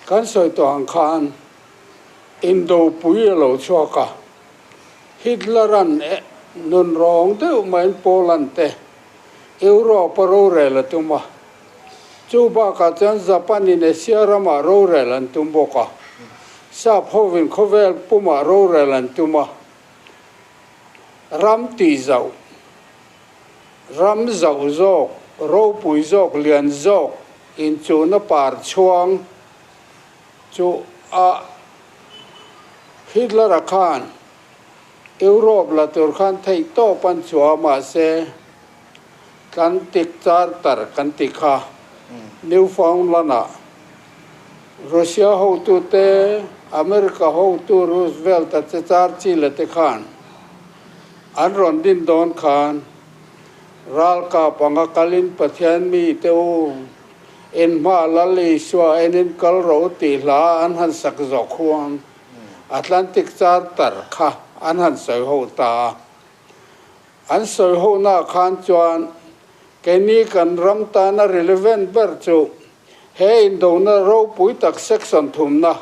กันสอยตัวอังคารอินโดปุยโลชัวกะฮิตเลอรันนุนรองเตอเหมือนโปแลนด์เตยุโรปโรเรลตุมาจูบากาจันญี่ปุ่นอินเดียรามาโรเรลันตุมโบกะซาพวินโคเวลปุมาโรเรลันตุมารัมตีเจ้ารัมเจ้าโจกโรปุยโจกเลียนโจกอินจูนปาร์ชวงจูฮิตเลอร์คานยุโรปละตุรคันไทยโตปันชัวมาเซกันติกจาร์ตร์กันติกานิวฟาวน์แลนด์รัสเซียฮูตุเตอเมริกาฮูตุรูสเวลต์เตจาร์ชิลเตคานอันรอนดินดอนคานรัลกาปังกาลินปัทยันมีเตโอเอ็นมาลาลิชัวเอ็นกัลโรติลาอันหันสักจอกฮวงแอตแลนติกจาร์ตร์ค่ะอันหันสอยฮูตาอันสอยฮูน่าคานจวนแกนี่กันรำตานา relevant เบอร์จูเฮอินโดนาเราปุยตักเซ็กซันทุมนะ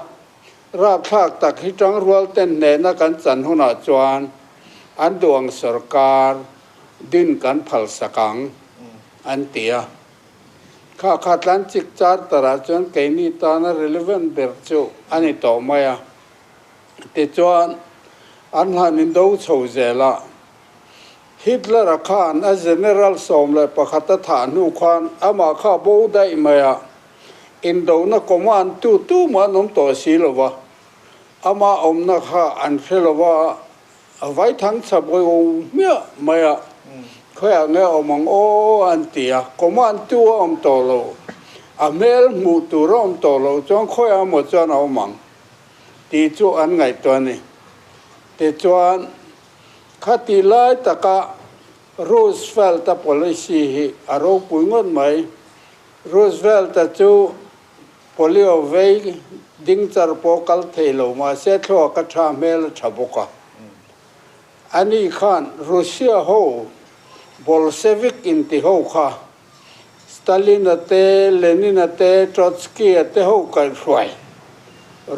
ราบภาคตักฮิจังรัวเต้นเนนักันจันหุนาจวนอันดวงสรการดินกันพัลสกังอันเตียข้าขัดลันจิกจาร์ตระจวนแกนี่ตานา relevant เบอร์จูอันนี้ต่อมาแต่จวนอันหันอินโดโชเจล่าฮิตเลอร์คานอันเจเนอรัลสมเลยประคัตฐานนุควันอามาข้าบูได้ไหมอินโดนักมันตู้มันนมตัวสีลวะอามานักข้าอันเฟลวะไว้ทั้งสบายเมียไหมเขาอย่างเงี้ยมังโออันเตียมันตู้ตัวโลอเมริกมุตุรตัวโลจงเขาอย่างหมดจวนมังตีจูอันไงตัวนี้แต่จวนข้าตีไล่ตะกะรูสเวลต์ policy อารมณ์ปุ่งเงินไหมรูสเวลต์จูpolio เวดิ้งจารปกัลเทโลมาเสถียรกัชาเมลชบุกะอันนี้ขันรัสเซียโฮบอลเซวิกอินติโฮค่ะสตาลินเตเลนินเตทรอตสกีเตโฮกันช่วย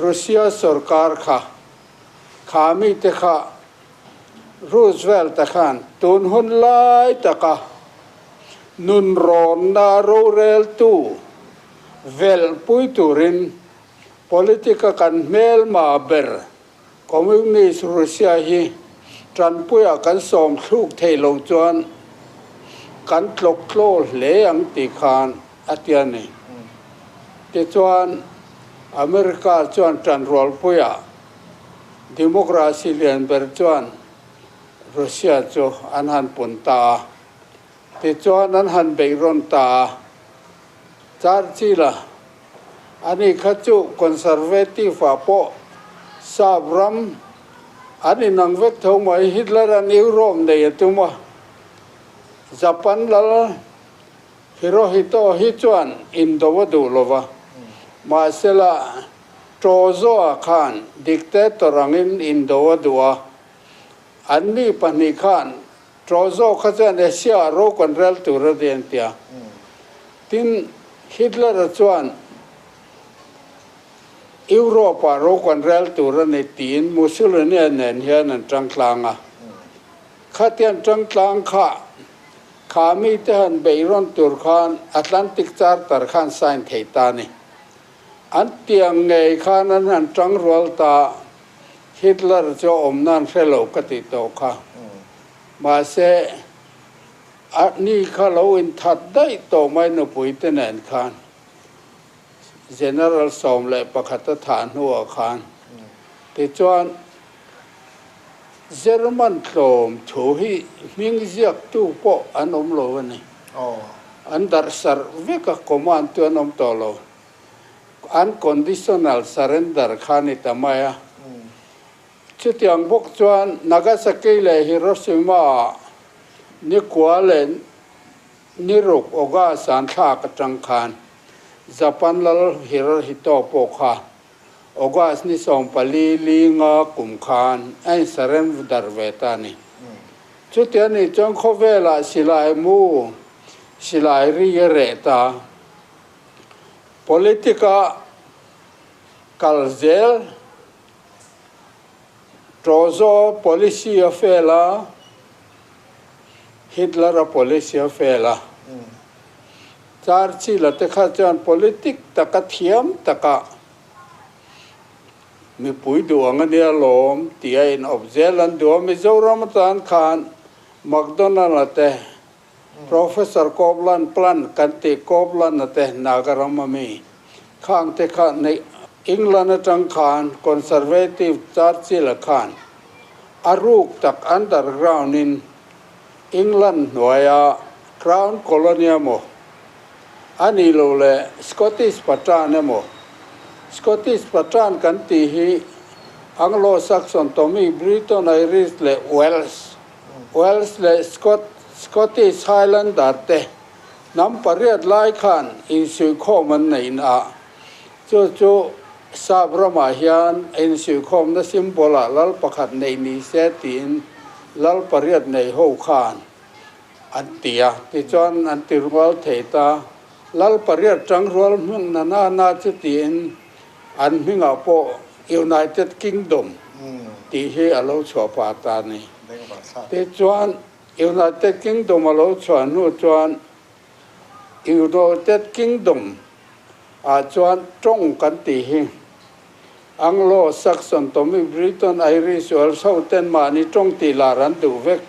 รัสเซียสรการค่ะขามีเตค่ะรูสเวลต์ขันตุนหุนไล่ตะกะนุนรอนนาโรเรลตูเวลปุยตูริน politika kan mel ma ber communist Russia hi tran puya kan som thuk thei lo chuan kan tlok tlo hle ang ti khan atiani te chuan America chuan tran rol puya democracy lian ber chuan Russia chu an han pun ta te chuan an han beiron ta char chi laอันนี้ข้าจูคอนเซอร์เวทีฟาโปซาบรัมอันนี้นังเวกทงมาฮิตเลอร์อันยุโรปเนี่ยตัวมาญี่ปุ่นละฮิโรฮิโตฮิจวนอินโดวดูโลวะมาเสละโจโซอาคานดิกเตอร์รังอินโดวดูอันนี้ปนิคานโจโซข้าจะเนเซียโรกันเรลตูระเดียนเตียทินฮิตเลอร์จวนยุโรปโรกันเรลตัวในตีนมุสลิมเนี่ยเนียนันจังกลางข้าเตียนจังกลางข้ามีเตือนเบรอนตุรคานแอตแลนติกจาร์ตร์คานไซน์เทตานีอันเตียงไงข้านั้นจังรัวตาฮิตเลอร์จะนั่นเฟลโลกติโตข้ามาเสอันนี้ข้าเราอินทัดได้โตไม่นปุยเตนนคานgeneral สมเลยประคัตฐานหัวคานแต่จวนเยอรมันโลมถูฮีมิงเจียกตู้ปออันอมโลวันนี้อันดับสารเวกคอมานตัวนอมโตโลอัน conditional surrender คานิตามายจุดยังพวกจวนนากาซากิเลยฮิโรชิมานิกัวเลนนิรุกโอกาสันทากจังคานญี่ปุ่นละฮิโรฮิโตโปคาโอกาสนิสอมปลีลิงากุมคานไอสเรมดาร์เวตานีจุดนี้จงขเวลาสิลายมูสิลายรีเรตา politika Kalzel Trozo policy affair Hitler policy affair Charchi la te kha chan politic taka thiam taka mi pui duang ania lom tia in of zealand do Mizoram tan khan McDonald te Professor Copeland plan kanti Copeland te Nagarama mi khang te kha nei England atang khan conservative Charchi la khan aruk tak underground in England noya crown colonia mo ani lo le Scottish Patran mo Scottish Patran kan ti hi Anglo-Saxon Tommy Briton Irish le Wales le Scottish Highlander te nam pariat lai khan in sui khom man nei na chu sabrama hian in sui khom na simbola lal pakhat nei ni se tin lal pariat nei ho khan antia ti chon antirwal theita lal pariat changrol hung na chu tin an hinga po United Kingdom ti hi alo chho pa ta ni ti chuan United Kingdom alo chuan nu chuan United Kingdom a chuan trong kan ti hi Anglo-Saxon Tommy Briton Irish Wales Southern ma ni trong ti la ran du vek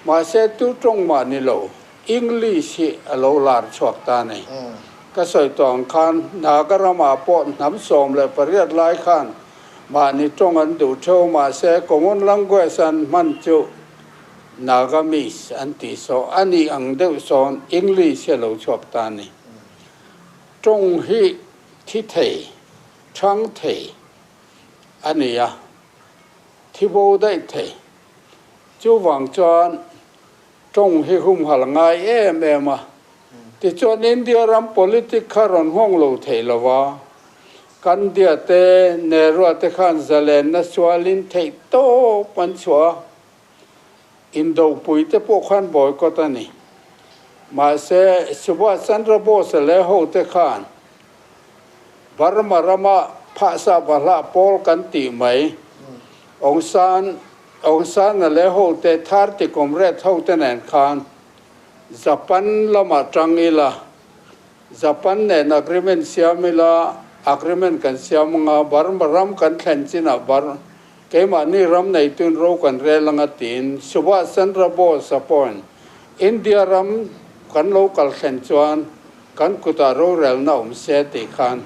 ma se tu trong ma ni lo English hi alo lar chok ta ni ka soi tong khan Nagarama po nam som le pariat lai khan ma ni trong an du tho ma se common language an man chu Nagamis an ti so ani ang deuh son English lo chok ta ni trong hi thi thei thang thei ani ya thi bo dai thei chu wang chuan trong hi hum hal ngai em a ti chuan India ram politic kharon hong lo thei lawa kan dia te Nehru te khan zalen na swalin thei to pan chua Indo pui te po khan boy ko ta ni ma se Subhash Chandra Bose le ho te khan Burma rama pha sa bala pol kan ti mai Aung San le ho te thar ti comrade ho te nen khan Japan lama trangila Japan ne agreement siamila agreement kan siamanga Burma ram kan thlen china bar keima ni ram nei tun ro kan relanga tin Subhash Chandra Bose appoint India ram kan local thlen chuan kan kuta ro rel na se ti khan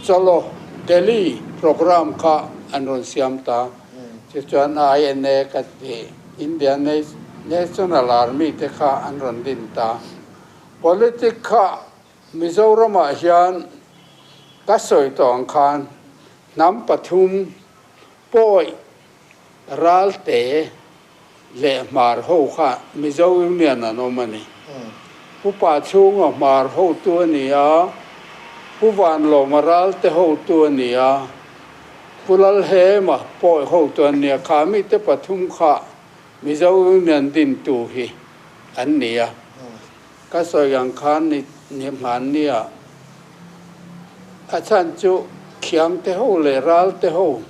chalo Delhi program kha anron siam ta chuan INA ka ti Indian National Army te kha anron din ta politic kha Mizoram a hian ka soi tong khan nam pathum poi ral te le mar ho kha Mizoram ne na no mani pu pa chung a mar ho tu ni a pu van lo maral te ho tu ni a pulal he ma poi ho tu ni a kha mi te pathum kha Mizoram ne din tu hi an ni a ka soi yang khan ni man ni a chan chu khiang te ho le ral te ho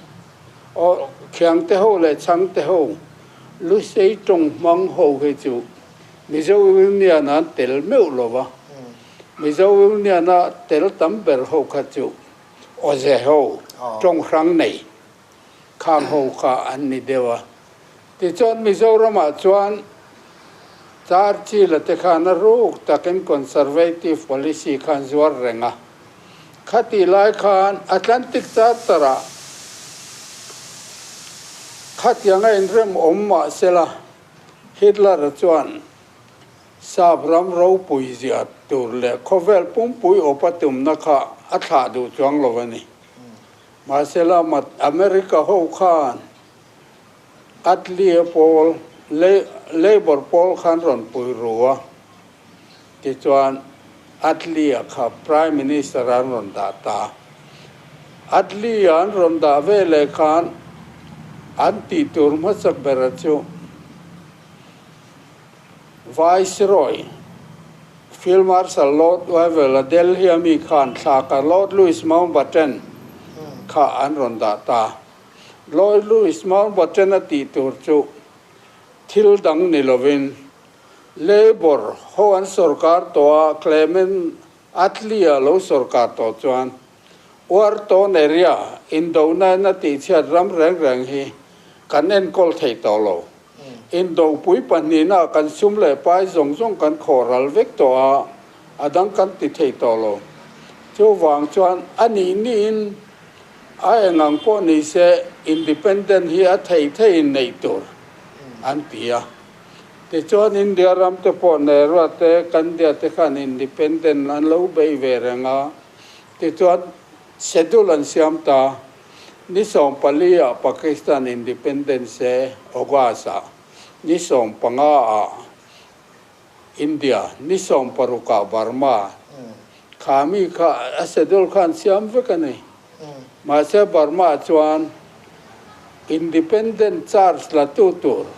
o khiang te ho le chang te ho lu sei trong mang ho he chu Mizoram ni na tel meu lo wa Mizoram ni na tel tam ber ho kha chu o je ho trong khang nei khang ho kha an ni dewa ti chon Mizoram a chuan char chi la te khana ru taken conservative policy khan zuar renga khati lai khan Atlantic Charter khatyanga in rem omma sela Hitler chuan sabram ro pui zia tur le khovel pum pui opatum na kha atha du chuang lovani ma sela mat America ho khan atli pol labor pol khan ron pui ruwa ti chuan atli kha prime minister ron da ta atli an ron da ve le khan anti turma saberachu Viceroy Field Marshal Lord Wavell Delhi Ami Khan Saka Lord Louis Mountbatten ข้าอันรอนดาตาลอยลุยสมาร์บัตเจนตีตัวจูทิลดังนิลวินเลบอร์ฮวันสุรการตัวเคลเมนอัตลียโลสุรการตัวจวนวาร์ตัวเนรียอินโดนานาติเชียรำแรงฮีกันเอ็นกอลเทตโลอินโดปุยปันนีน่ากันซุ่มเล่ไปส่งกันขอรัลเวกตัวอดังกันติเทตโลจูวางจวนอันนี้นี่ไอ้งังพอนี่เสอินดิเพนเดนต์ฮีอัตเทในตัวอันเปียแต่จวนอินเดียรำตัวพอเนรัตเตกันเดียเตขันอินดิเพนเดนต์อันเล่าไปเวรงาแต่จวนเซดูลันเซียมตานิสองปาลีปากีสถานอินดิเพนเดนต์เซโอกาสานิสองปังอาอินเดียนิสองปารุกาบาร์มาขามีข้าเซดูลขันเซียมเวกันนี่มาเซบาร์มาจวนอินดิเพนเดนต์ชาร์ลละตูตูร์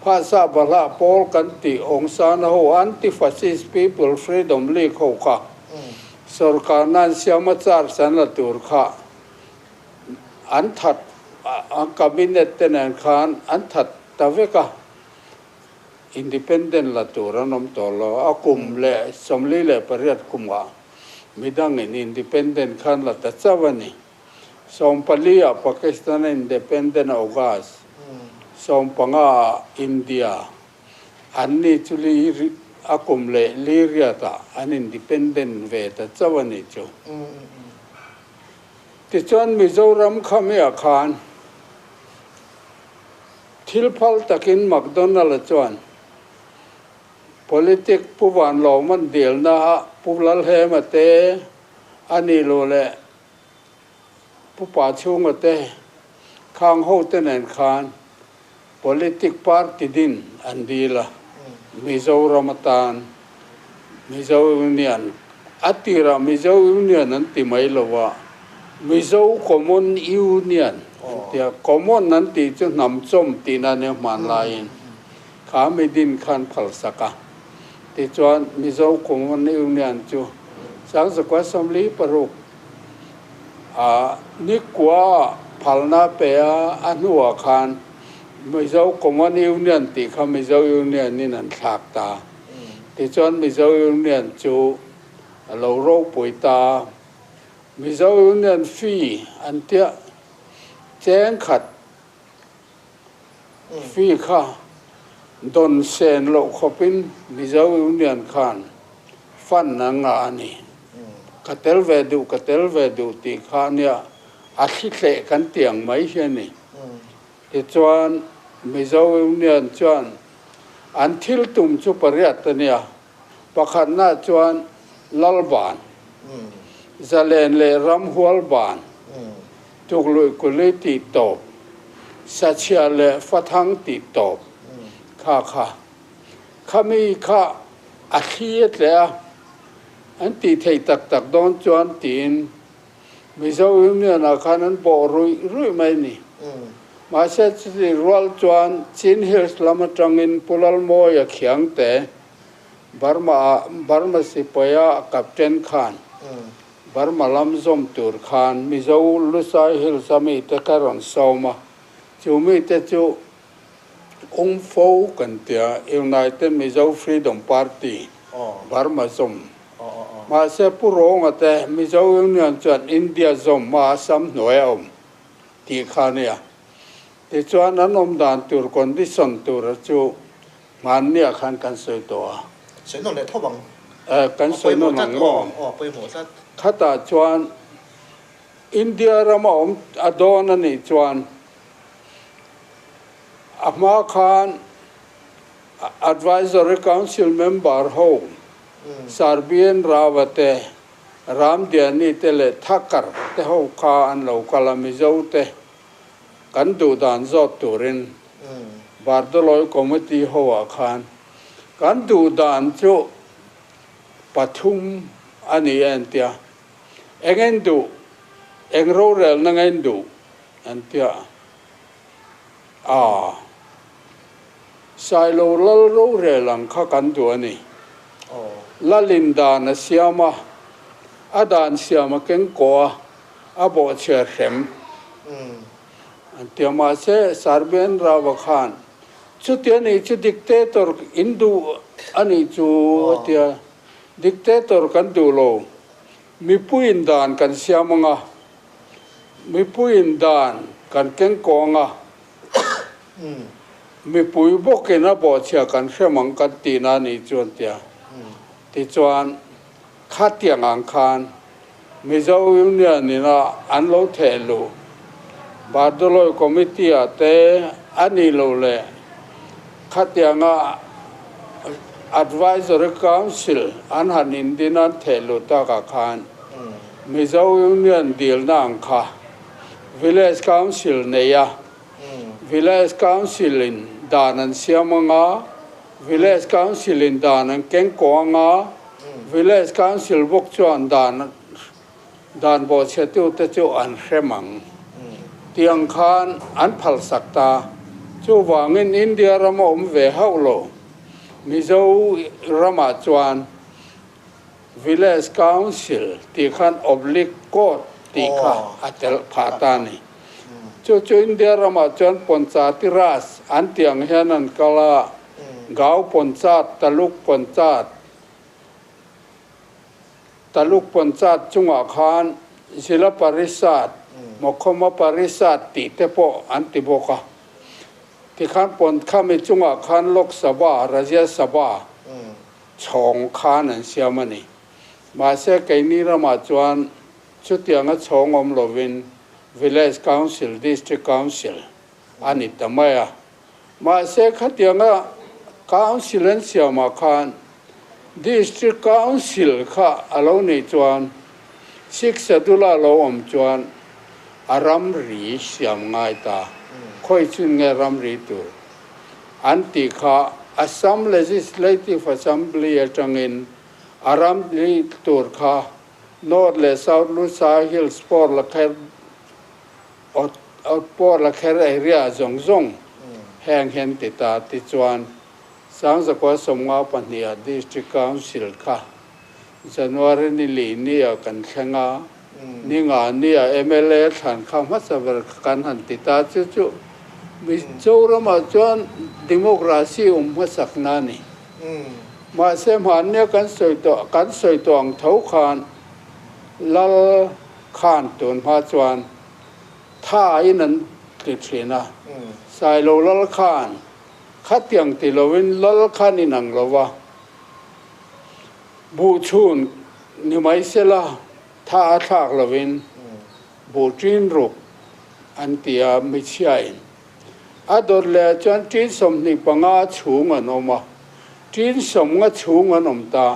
ภาษาบาลาโพลกันติองซานโฮอันติฟาซิสพีเพิลฟรีดอมลีกเขาค่ะสุรการนั้นเสียมาจาร์สันละตูร์ค่ะอันทัดคาบิเนตเตนันขานอันทัดตะเวกะอินดิเพนเดนต์ละตูร์นอมตอลอากุมเล่สมลีเล่ปริยัดกุมวามิดังอินดิเพนเดนต์ขานละตัดซาวันนี้สองปาลีปากีสถานอินดิเพนเดนต์ออกาสสองปังอาอินเดียอันนี้จุลีอากุมเล่ลีเรียตาอันอินดิเพนเดนต์เวตัดซาวันนี้จูที่จวนมิโซรัมขมีอาคารทิลพัลตะกินมักโดนัลด์จวน politic ผู้วันหลอมันเดียวนะผู้ลัลเฮมาเตอันนี้โลเลผู้ป่าชูมาเตข้างหูเตนันคาน politic party ดินอันดีละมิโซรัมตานมิโซยูเนียนอัติระมิโซยูเนียนนั้นติไม่ละวะมิโซคอมมอนยูเนียนเดียคอมมอนนั้นติจะนำส้มตีนันเนี่ยมันลายขาไม่ดินขันพัลสกะติจวนมิโซคอมมอนยูเนียนจูสังสกัดสมลีปรุกนิกว่าพัลนาเปียอนุอาคารมิโซคอมมอนยูเนียนติขามิโซยูเนียนนี่นั่นทักตาติจวนมิโซยูเนียนจูเราโรคป่วยตามิโซยูเนียนฟีอันเตียแจ้งขัดฟีข้าดนเซนโลกเป็นมิโซยูเนียนขันฟันนางานีกัตเตลเวดูตีข้าเนี่ยอาทิตย์เละกันเตียงไม่ใช่นี่ที่จวนมิโซยูเนียนจวนอันทิลตุมจุปริยัตเนี่ยประคันหน้าจวนลลบานจะเล่นเล่รำหัวบานทุกลุยกุลิติตบสัจเชียเล่ฟัทังติตบข้ามีข้าอาทิตย์แล้วอันติเทตักโดนจวนตีนมิโซยุเนี่ยนะข้านั้นบ่รุยไม่นี่มาเสด็จรัวจวนชินเฮลส์ลำจังอินปุลลโมยเขียงแต่บาร์มาสิปยากัปตันขานบาร์มาลำซอมตูร์ขานมิโซลุสายเฮลสามีเตการันสาวมาจูมีเตจูองโฟกันเตียUnited Mizo Freedom Party บาร์มาซอมมาเสปุโรงแต่มิโซยูเนียนจวนอินเดียซอมมาซ้ำหน่วยที่ขาเนี่ยที่จวนนั้นด่านตูร์คอนดิชันตูร์จูมันเนี่ยขันกันสวยตัว水弄嚟拖bằng กันสวยนั่นหลังมอง背後則ข้าตาจวนอินเดียเรามาอดอนันนี่จวนอามาคาน advisory council member โฮซาร์เบียนราวเตรามเดียนี่เตเลทักก์เตโฮคาอันเราคลามิโซเตกันดูดานจอดตูรินบาร์ดลอยคอมมิตี้โฮอาคารกันดูดานจูปฐุมอันนี้เองเตียเอ็งดูเอ็งรู้เรื่องนั่งเอ็งดูอันเตียสายโลลรู้เรื่องข้ากันดูอันนี้ลลินดานเสียมาอดานเสียมาเก่งกว่าอ อาโบเชียเข็มอันเตียมาเสสารเบนราวขานชุดเตียนี่ชุดดิกเตอร์อินดูอันนี้จูเตียดิกเตอร์กันดูโลมีผู้อินดานกันเสียมังอ่ะมีผู้อินดานกันเก่งกองอ่ะมีผู้บอกเกณฑ์บ่เชียกันเชื่อมังกันตีนานี่จวนเตียที่จวนขัดเตียงอังคารมีเจ้าอยู่เนี่ยนี่นะอันโลเทลูบาดโลยคอมมิตี้อ่ะแต่อันนี้โลเลยขัดเตียงอ่ะ Advisory Council อันหันอินดินันเทลูตากาคานมีเจ้าอยู่เนี่ยดีลนังค่ะ Village Council เนี่ยVillage Council in ดานันเสียมังอ่ะ Village Council in ดานันเก่งกองอ่ะ Village Council บกจวนดานบ่เชติวตะจูอันเขมังเตียงคานอันพัลสักตาจูวางินอินเดียรามอมเวเฮาโลมิเจ้ารามจวน Village Council ที่คันอบลิกโกตีค่ะอัตลผาตานีจูอินเดียรามจวนปนจาติราสอันเตียงเฮนันกะลากาวปนจาตะลุกปนจาตะลุกปนจาจุงอาคารศิลปริษัทมคมปริษัทติเตโปอันติโบกะที่ขันปนข้ามีจุงอาคารโลกสภาราชสภาช่องคานันเสียมันนี่มาเสกไกนี่รามาจวนชุดยังช่องอมโลวิน Village Council District Council อันนี้ทำไมอ่ะมาเสกขัดยัง Council เสียมาคาน District Council ค่ะอารมณ์ในจวนสิกษาดุลาโลอมจวนอารมณ์รีเสียมง่ายตาค่อยชุนเงรำรีตัวอันที่ข้า Assam Legislative Assembly จังอินอารมณ์รีตัวข้า North และ South Lusa Hills ปอร์ละแค่ปอร์ละแค่เอเรียจงแห่งเห็นติดตาติจวนสังสกวสมงาปัญญา District Council ค่ะJanuary นี่ลีนี่กันแข่งนี่งานนี่MLA ฐานคำว่าสบกันหันติตาจุมีโจรมาจวนดิโมกราซีมาสักนานี่มาเสมหันเนี่ยกันสวยตัวอังเท้าขานลลขานตุนพาจวนท่าอินันติดเสียนะสายโลลลขานขัดยังติโลวินลลขานนี่นังโลวะบูชุนนี่ไม่เสละท่าทากละวินบูจินรุกอันที่ไม่ใช่อดอร์เลจวนจีนสมนิปังอาชูงอนอมาจีนสมงชูงอนอมตา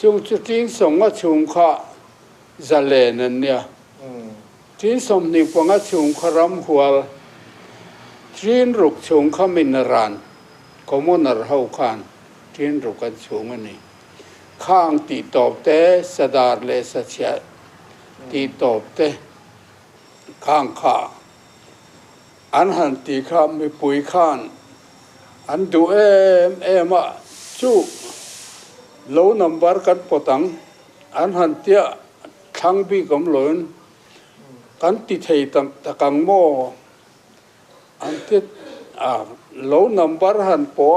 จงจีนสมงชูงข้าจะเลนันเนี่ยจีนสมนิปังอาชูงขรำหัวจีนรุกชูงข้ามินรันขโมนรหาวขานจีนรุกกันชูงอันนี้ข้างตีตอบเตสดาร์เลสเชียตีตอบเตข้างข้าอันหันตีข้ามีปุ๋ยข้านอันดูมาจูโลนัมบาร์กันปตังอันหันเตียทั้งบีกำลังกันติดให้ตะกังโมอันที่โลนัมบาร์หันปัว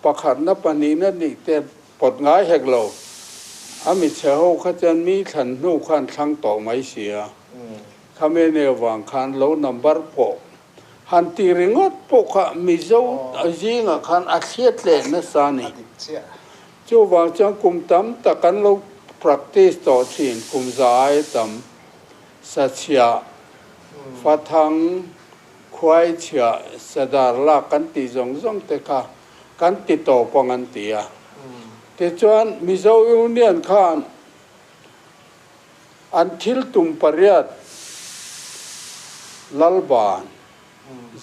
ประคันนับปนีนั่นนี่เตปดง่ายเหกโลอามิเชโฮขจันมีขันนูขันทั้งต่อไม่เสียข้าไม่เนวางขันโลนัมบาร์ปกหันตีริงอดปกมิโซจิงขันอาเซียตเลนสานีจูวางจังกุมตั้มตะกันโล practice ต่อชินกุมใจตั้มสัจจะฟัดทังควายเชียสดาร์ลากันตีจงเตค่ะกันติดต่อปังอันตีอ่ะแต่จวนมิโซยูเนียนขันอันทิลตุมปริยัดลัลบาน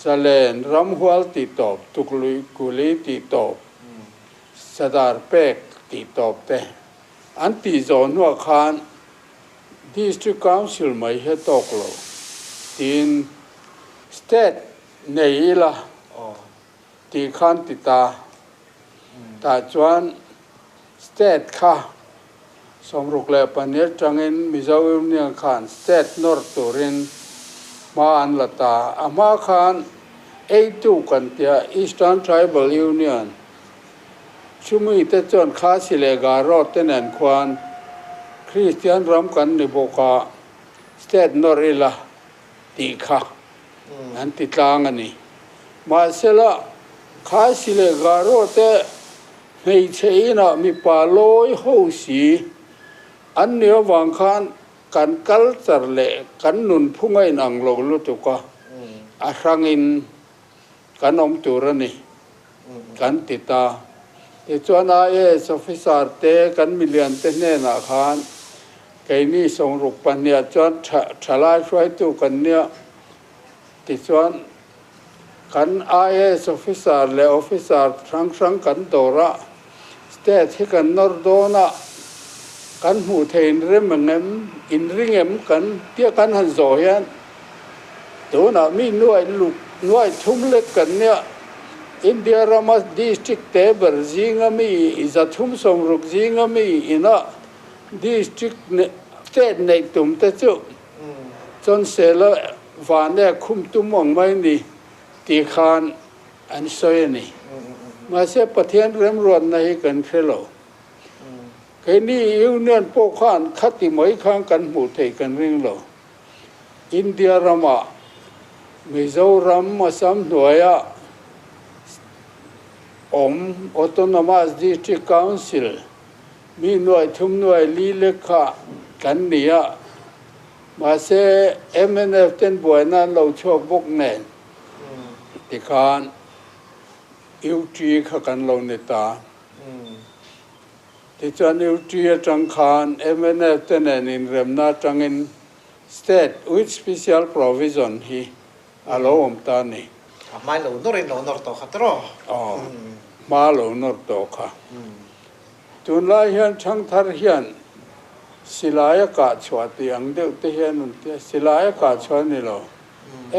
จะเล่นรำหัวติดต่อตุกลุยกุลีติดต่อสดาร์เป็กติดต่อเตอันตีจวนหัวขัน District Council ไม่เห็นตกโลทีน State เนี่ยละตีขันติดตาแต่จวน State ค่ะ สมรุกและปนิจังอินมิจาวิมเนียขานสเตทนอร์ตูรินมาอันละตาอามาขานเอตูกันเตียอีสตันทริบัลยูเนียนชุมิเตจอนข้าสิเลการอดเตนันควานคริสเตียนรำกันนิโบกาสเตทนอริลาตีข้าอันติดลางันนี่มาเสละข้าสิเลการอดเตไม่ใช่นะมีปาลอยหูสีอันเนี้ยวังขานกันกัลจร์เล่กันนุนพุ่งไอ้นังโลลุตุกะอารังอินกันอมตุรนี่กันติตาแต่จวนไอ้สอฟิสาร์เตกันมิเลียนเตเนนักขานไก่นี่ส่งรูปปัญญาจวนฉลาดช่วยตุกันเนี่ยติจวนกันไอ้สอฟิสาร์และออฟิสาร์ทั้งกันตัวระสเตที่กันนอร์โดนะกันหูเทนเริ่มเงิมอินริงเงิมกันเที่ยกันหันโซเฮียนตัวน่ะมีหน่วยลูกหน่วยทุ่มเล็กกันเนี่ยอินเดียรามาดิสตริกเตเบอร์จิงมีอิจทุ่มสมรุกจิงมีอินะดิสตริกเตในตุ่มเตจุจนเสละวานเนี่ยคุมตุ่มมองไม่นี่ตีขานอันโซยนี่มาเสียประเทศเริ่มรวนในกันเฟลโลแค่นี้ยูเนียนพวกข้านขัดติไม่ข้างกันหมู่เทกันเรื่องโลอินเดียรามามิโซรัมมาซ้ำหน่วยอออโตนอมัสดิสตริกคาวน์ซิลมีหน่วยทุ่มหน่วยลีเล็กข้ากันเนี่ยมาเสียMNFเต็นบัวนั้นเราชอบบุกเน่ติขานยูจีข้ากันเราเนตาที่จวนยูจีจังขาน MNF เต็นนินเรมนาจังอิน state with special provision ฮีอาโลอมตานี่มาหลูนอรินนอร์โตขัตรอมาหลูนอร์โตค่ะจุนลายเฮียนช่างทารเฮียนศิลายกาชวติอังเดียวที่เฮียนนุ่นที่ศิลายกาชวนี่โล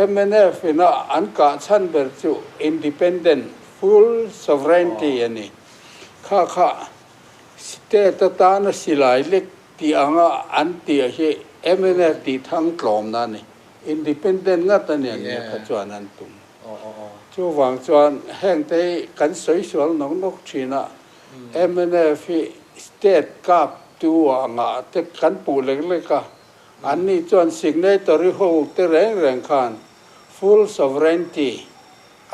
MNF น่ะอันกาชันเบอร์จู independent full sovereignty อันนี้ข้าสเตตตานศิลายเล็กที่อังอันที่เฮMNF ที่ทั้งกลอมนั่นนี่ independent งัดตัวเนี่ยขจรนันตุมจู่หวังจวนแห่งที่กันสวยสวยน้องนกชีนะMNF สเตตกับตัวงาแต่กันปูเล็กๆก็อันนี้จวนสิ่งในตัวริโฮเตแรงขัน full sovereignty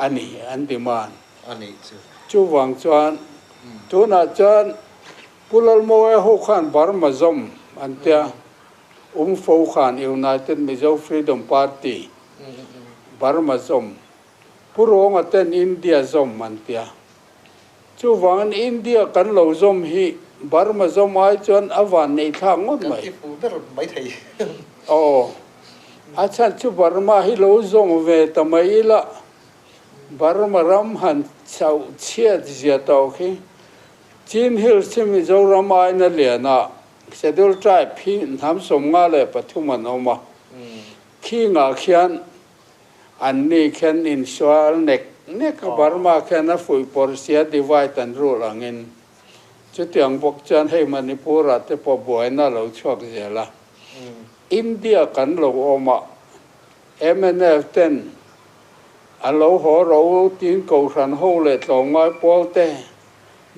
อันนี้อันดีมานอันนี้จู่หวังจวนตัวน่ะจวนปุลลโมเอโฮขันบาร์มาซอมอันเดียฟูขัน United Mizo Freedom Party บาร์มาซอมผู้รองอันเต็นอินเดียซอมมันเดียจู่หวังอินเดียกันเราซอมฮีบาร์มาซอมไอจวนอวันในทางงดไหมไม่ไทยอาจารย์จู่บาร์มาฮิโลซอมเวทำไมล่ะบาร์มารำหันชาวเชียดเสียตัวขี้จีนฮิลส์มิโซรามายนั่นเลยนะเสด็จใจพี่ทำสมงานเลยปฐุมันออกมาขี้งาเขียนอันนี้เขียนอินชัวร์เน็กบาร์มาเขียนนะฟุยปอร์เซียดีไวตันรูหลังเงินจุดอย่างบอกจันให้มันนิปุระแต่พอบ่อยน่าเราชอบเสียละอินเดียกันเราออกมาMNF เต้นอันเราหัวเราตีนกูขันหูเลยตรงไม้ปอลเต้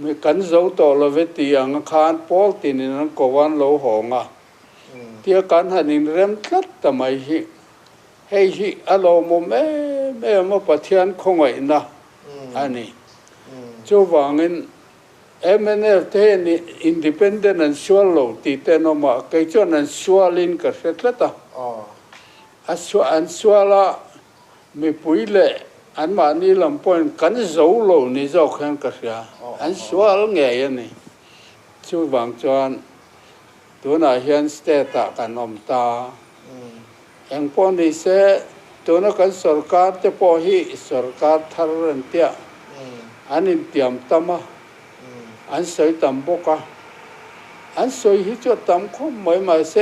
มีกันเจ้าตัวเราเวทีอังคารปอลตีนนั้นก็วันเราหัวงาเที่ยกันหันินเริ่มตัดทำไมฮิให้ฮิอันเราโมเม่มาปะเทียนคงไว้นะอันนี้จู่ว่าเงินMNF เท่นี่ independent and swallow ตีเต้นออกมาใครจวนนั้น swallow ก็เสร็จแล้วต่ออัน swallow มีปุ๋ยเล่อันมานี่ลำปอนกันเจ้าโลนี่เจ้าแข่งกันเสียอัน swallow ไงยันนี่จู่บางจวนตัวน่ะเฮียนสเตตกันอมตาเอ็งปอนนี่เสตัวน่ะกันสรการเตปอฮีสรการทารันเตียอันนี้เตรียมตามะอันสวยต่ำบกะอันสวยที่จะต่ำข้อไม่มาเส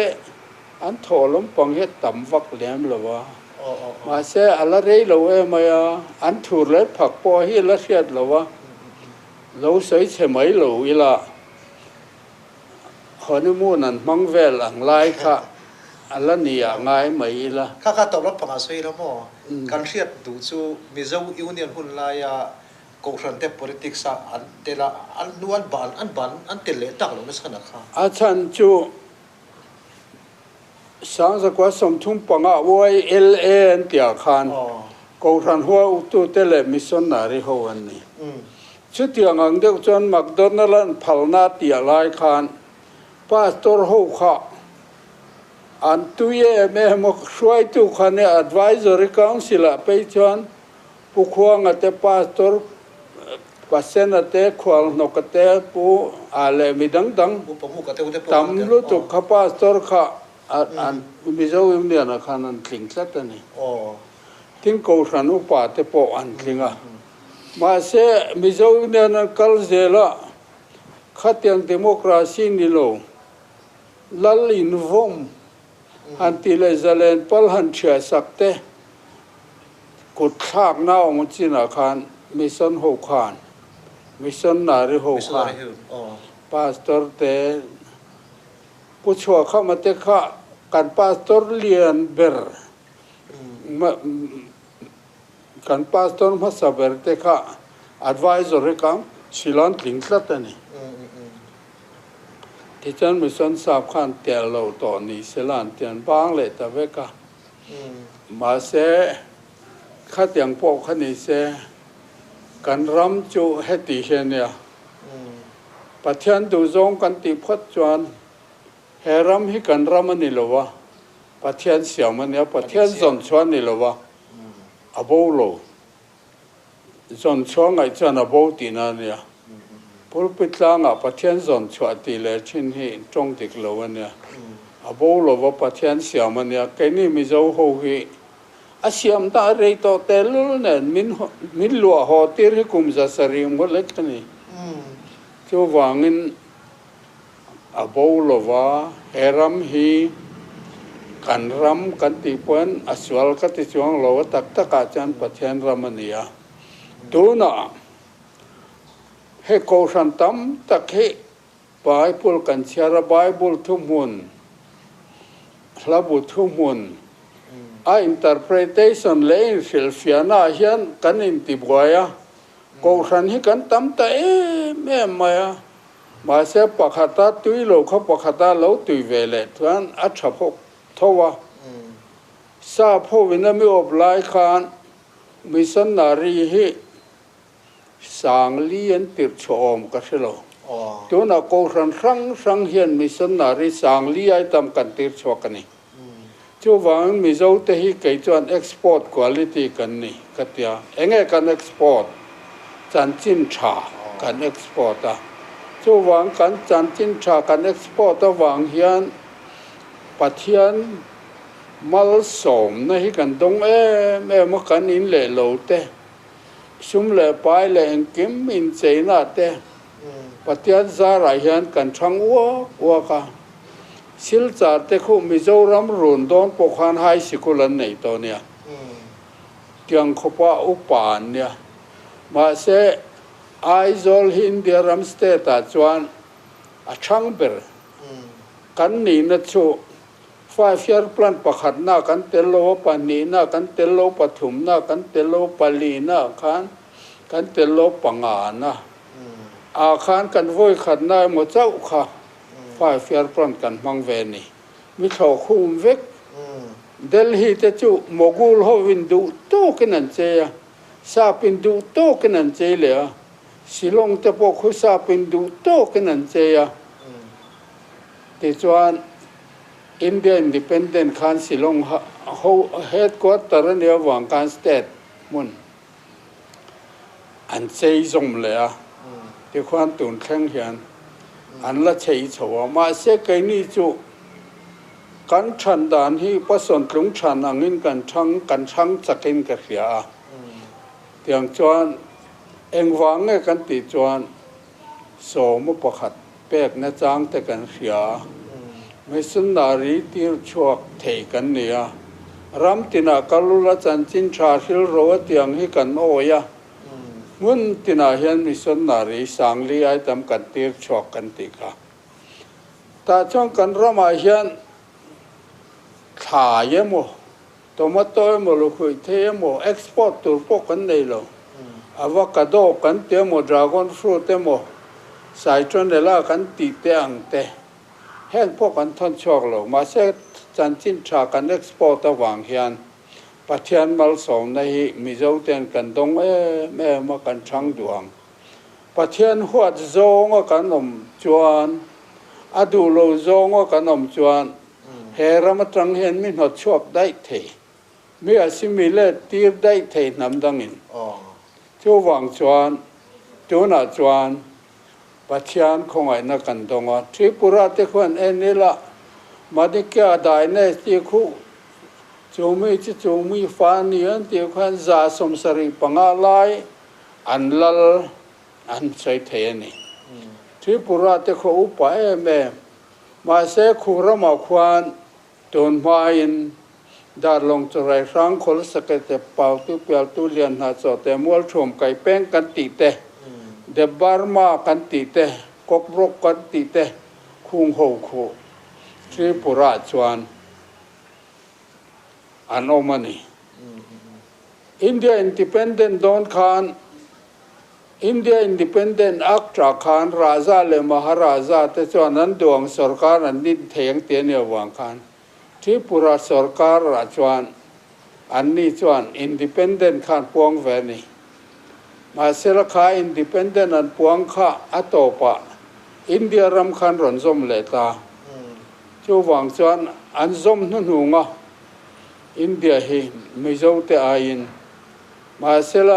อันถอลมปังเฮ็ดต่ำวักแหลมหรอวะมาเสอะไรเราไม่อันถูกเล็ดผักปอฮีละเสียดหรอวะเราสวยเฉยไม่เราอีละ ฮอนิมูนนั้นมังเวลอังไลค่ะอันละเนี่ยง่ายไหมล่ะข้าตกรถพังอาศัยแล้วมั้งการเชียดดูจูมิเจ้ายูเนียนหุ่นลายกองทัพเทป politics อันเตละอันนวลบานอันเตเลตักลงไม่สนักค่ะอาจารย์จูสังสกว่าสมทุมปังอาไว้เอลเอ็นเตียคานกองทัพหัวอุตุเตเลมิสอนนาริโฮวันนี้ชุดที่อังเดียวจนมักโดนัลด์พัลนาเตียไลคานพาสตอร์ฮูค่ะอันตุยเมื่อมกช่วยตุขันเนี่ย advisory council ไปจนผู้ควงอัตพาสตอร์ปัสเซนอัตขวางนกเตผู้อะไรมีดังตำลุตุขพาสตอร์ค่ะอันมิจวิมเนี่ยนะขันนั้นทิ้งสัตว์นี่ทิ้งกูฉันอุปาเตปอันทิ้งอ่ะมาเสมิจวิมเนี่ยนะคัลเซล่าขัดยังดิโมคราซีนิโลลัลอินวอมฮันติเลเซเลนพัลฮันเชียสักเตกุดขากน้ามุจินาคานมิสันโฮคานมิสันนาริโฮคานพาสตอร์เตผู้ช่วยเข้ามาเตะข้ากันพาสตอร์เลียนเบอร์กันพาสตอร์มาสับเบอร์เตะข้า advisory กังชิลันลิงก์ตันี่ที่ฉันมิสันสาบขันเตียเราตอนนี้เสลานเตียนบางเลยแต่เวกามาเสขัดอย่างพวกขันนี้เสกันรำจูเฮติเฮเนียปัจจัยดูจงกันติพัดจวนเฮรัมฮิกันรำมันนี่หรอวะปัจจัยเสียมันเนี่ยปัจจัยจนชวนนี่หรอวะอโบโลจนชวนไงจนอโบตีนั่นเนี่ยพอปิดล้างปัจจัยจนชวนตีเลยชิ้นที่จงติดโลวันเนี่ยอโบโลว่าปัจจัยเสียมันเนี่ยแค่นี้มิจะโหฮีอาเสียมตาเรย์ตัวเตลุเนี่ยมินลัวหัวตีริคุมจะสริมก็เล็กนี่ที่ว่างินอโบโลว่าเฮรัมฮีกันรำกันติปวนอสวลกันติจวงโลวตักตะกาจันปัจจัยรามันเนี่ยดูนะเฮโกชันตัมตะเฮไบเบิลกันเชียร์ไบเบิลทุ่มหุนลาบุทุ่มหุนinterpretation เลยฟิลฟิอานาเฮียนกันอินติบวายะกูฉันฮิกันตั้มแต่แม่มามาเสียปะขัดตาตุยโลเขาปะขัดตาเราตุยเวเลทุนอัจฉพกทว่าซาพวินามิอบลายคานมิสันนารีฮิสังเลียนติดชอมกันเสียแล้วตัวนักกูฉันสังเฮียนมิสันนารีสังเลียตามกันติดชอกันนี่จู่วังมิจาวเตหิเกิดจวน export quality กันนี่กัตยาเองกัน export จันจินชากัน export จู่วังกันจันจินชากัน export วังเฮียนปัจจัยมัลสมนะฮิกันตรงแม่มากันอินเล่โลเตชุมเล่ไปเล่งกิมอินเจน่าเตปัจจัยซาไรเฮียนกันช่างวัวกันสิลจาร์เตคุมิจาวรำรุนโดนปกขันไฮสคูลันในตัวเนี่ยเตียงขบว่าอุปานเนี่ยมาเสไอโซลฮินเดียรัมสเตตัจวนอาช่างเบอร์กันนี่นัดชูไฟเฟียร์พลันประคัดหน้ากันเตโลปานีหน้ากันเตโลปฐุมหน้ากันเตโลปาลีหน้ากันเตโลปังอานะอาคารกันโวยขัดหน้าหมดเจ้าค่ะไฟเฟียร์พลันกันมังเวนีมิเขาคุมเวกเดลฮีเตจูโมกุลฮวินดูโตกันนั่นเจียซาปินดูโตกันนั่นเจียเลยสิลงเตปกุซาปินดูโตกันนั่นเจียติจวนอินเดียอินดิเพนเดนต์คันสิลงเฮดควอเตอร์เนี่ยวังการสเตทมุนอันเจียจงเลยที่ควานตุนแข่งเหียนอันละเฉยชัวมาเสกนี่จูกันชันดานที่ผสมกลุ่มชันอังอินกันช่างจักรินกันเสียเตียงจวนเองวางเงกันติจวนโสมประคัดเปกนะจางแต่กันเสียไม่สุนดารีที่ชวกเทกันเนี่ยรำตินากลุลจันจินชาชิลโรเตียงให้กันโอยะมุนตินาเฮียนมิสุนนารีสังลีไอตำกันตีชวกกันติกะ ตาช่องกันรมาเฮียนถ่ายโมโตมาโต้โมลูกคุยเทียโมเอ็กซ์พอร์ตตัวพวกกันได้หรออะวคาโดกันเทียโมดราก้อนฟรุตเทียโมสายจนเดล่ากันตีเตียงเตเห็นพวกกันทนชอกหรอมาเสกจันจินชากันเอ็กซ์พอร์ตวางเฮียนปัจจัยมัลสองในมิเจ้าเตียนกันตรงแม่มากันช่างดวงปัจจัยหัวโจงกันนมจวนอดูโลโจงกันนมจวนเฮรามาจังเห็นมิหดชอบได้เทมีอาศิมิเลตีบได้เทนำดังอินจูวังจวนจูน่าจวนปัจจัยคงไอ้นักกันตรงทริปุระเตควันเอ็นนี่ละมาดิแก่ได้เนสที่คู่จูมีฟานีอันที่ควันจ่าสมสริปังอะไรอันลลอันใช้เทนี่ที่ปุระเตขอุปะแม่มาเสกขุระมาควันโดนมาอินดาร์ลงจรายรังคนสกัดแต่เป่าตุเปียตุเลียนหาจอแต่มัวชมไก่แป้งกันตีเตเดบาร์มากันตีเตกบรกกันตีเตคุงโฮคูที่ปุระจวนอันอมานีอินเดียอินดิเพนเดนต์ดอนคานอินเดียอินดิเพนเดนต์อักตราคานราชาเลมหาราชาแต่จวนนั้นดวงสรการอันนินเทียงเตียนเนวังคานที่ปุระสรการราชวนอันนี้จวนอินดิเพนเดนต์คานพวงเวนีมาเสลคาอินดิเพนเดนต์อันพวงข้าอัตโตปะอินเดียรำคันรอนซมเลตาจูวังจวนอันซมนุนหุงะอินเดียฮีมิโซเตอายินมาเสล